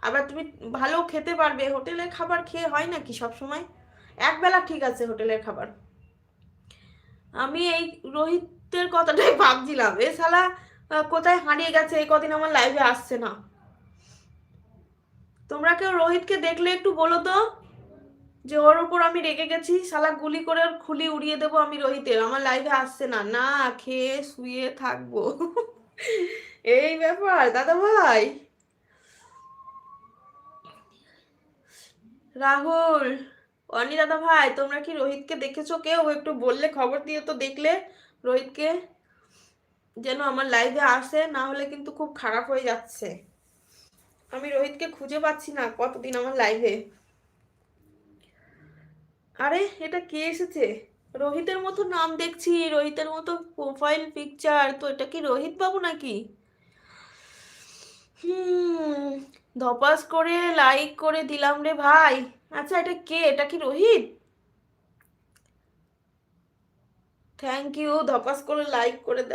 আবার তুমি ভালো খেতে পারবে। হোটেলের খাবার খেয়ে হয় নাকি সব সময়? একবেলা ঠিক আছে হোটেলের খাবার। আমি এই রোহিতের কথাটাই ভাবছিলাম, এ শালা কোথায় হারিয়ে গেছে, এই কদিন আমার লাইভে আসছে না। তোমরা কেউ রোহিতকে দেখলে একটু বলো তো যে ওর উপর আমি রেগে গেছি, শালা গুলি করে ওর খুলি উড়িয়ে দেবো আমি রোহিতের। আমার লাইভে আসছে না, না খেয়ে শুয়ে থাকবো। এই ব্যাপার দাদা ভাই। রাহুল, অনি দাদা ভাই, তোমরা কি রোহিতকে দেখেছো? কেউ একটু বললে, খবর দিয়ে তো দেখলে রোহিতকে, যেন আমার লাইভে আসে, না হলে কিন্তু খুব খারাপ হয়ে যাচ্ছে। আমি রোহিতকে খুঁজে পাচ্ছি না কতদিন আমার লাইভে। আরে এটা কে এসেছে? রোহিতের মতো নাম দেখছি, রোহিতের মতো প্রোফাইল পিকচার, তো এটা কি রোহিত বাবু নাকি? হুম, ধপাস করে লাইক করে দিলাম রে ভাই। আচ্ছা এটা কে? এটা কি রোহিত? থ্যাংক ইউ ধপাস করে লাইক করে দেওয়া।